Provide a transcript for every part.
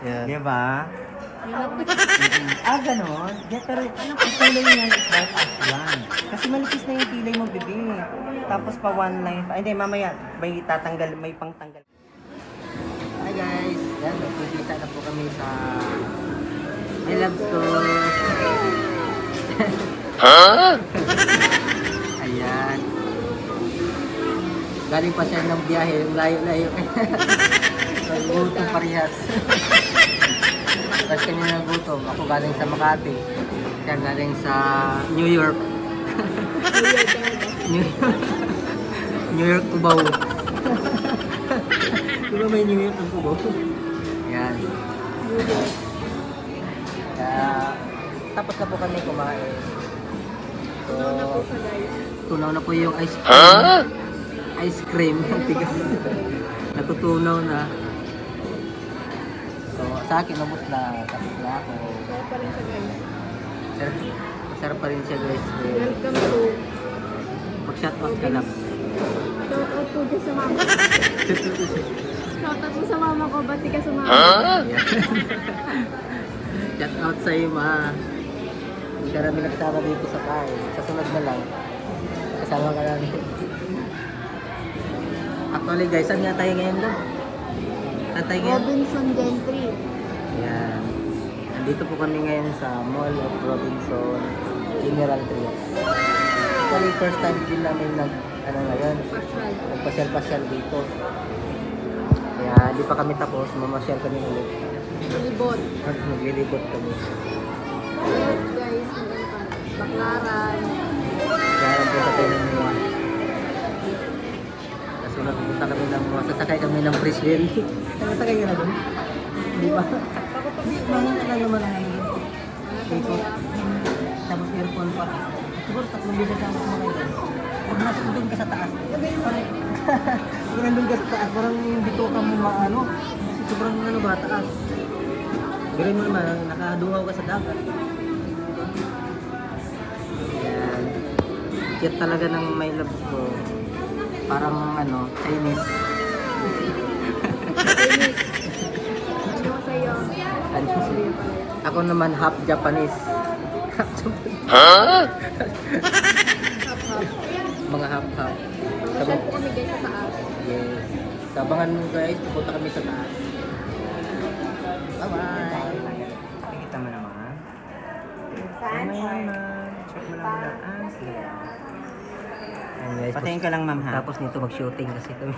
Yan. Diba? Ganon. Yeah, pero ang kulay niya is dark as blonde. Kasi malipis na yung kilay mo, bebe. Tapos pa one line. Ay, hindi, mamaya. May tatanggal, may pangtanggal. Hi guys. Yan, nagkikita na po kami sa My Love Store. Ayan. Galing pa siya ng biyahe, layo-layo. Gutom parehas. Tapos kanina nagutom. Ako galing sa Makati. Siya galing sa New York. New York, Cubao. Diba may New York ng Cubao? Yan. Tapos na po kami kumain. So, tunaw na po yung ice cream. Ice cream. Natutunaw na. So, sa akin, ubos na. Tapos na ako. Sarap pa rin siya, guys. Masarap pa rin siya, guys. Welcome to... Mag-shoutout ka lang. Shoutout po dyan sa mama. Shoutout po sa mama ko. Bati ka sa mama. Shoutout sa iyo, ma. Hindi ka namin nagsama dito sa kain. Sa sunod na lang. Kasama ka namin. Actually, guys, saan nga tayo ngayon doon? Saan tayo ngayon? Robinson Gentry. Yan. Nandito po kami ngayon sa Mall of Robinson General Trias. Actually, first time din namin ngayon. Pasyal. Nagpasyal-pasyal dito. Kaya di pa kami tapos, mamasyal kami ulit. Libot. Maglilibot kami. Ayan, guys. Maganda. Baklaran. Kaya po sa tayo ng mga. Kaso nagpupunta kami ng mga, sasakay kami ng Brisbane. Sasakay ka na doon? Di ba? Mahal na naman ang dito. Tapos earphone pa. Siguro 3 beses ang mga doon. Huwag nasa doon ka sa taas. Huwag nandun ka sa taas. Parang dito ka mo maano. Sobrang ano ba, taas. Gawin mo naman, nakadungaw ka sa dagat. Ayan. Cute talaga ng My Love ko. Parang ano, Chinese. Chinese. Ano ko sa'yo? Ako naman half Japanese. Hap-hap. Mga half-half. Masyal po kami guys sa taas. Yes. Sabangan mo guys, pupunta kami sa taas. Bye-bye! Nakikita mo naman. Saan? Check mo lang muna. Guys, patayin ka lang ma'am ha. Tapos nito mag-shooting kasi kami.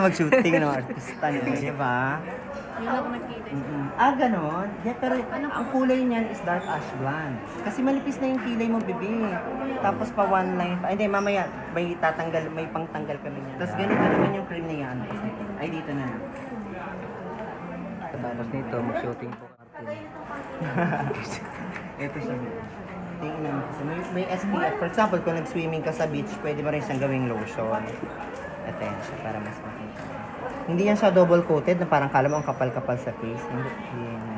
Mag-shooting ng artista niya. Diba? Hindi ako nakita. Ganon. Yeah, pero ang kulay niyan is dark ash blonde. Kasi malipis na yung kilay mo, bebe. Tapos pa one line. Ay, hindi, mamaya. May tatanggal, may pangtanggal kami niyan. Tapos ganito naman yung cream na yan. Ay, dito na lang. Tapos nito, mag-shooting po kami. Ito siya. Tingnan. May SPF. For example, kung nag-swimming ka sa beach, pwede mo rin siyang gawing lotion. Ito yan siya, para mas makita. Hindi yan siya double coated na parang kala mo ang kapal-kapal sa face. Hindi yan.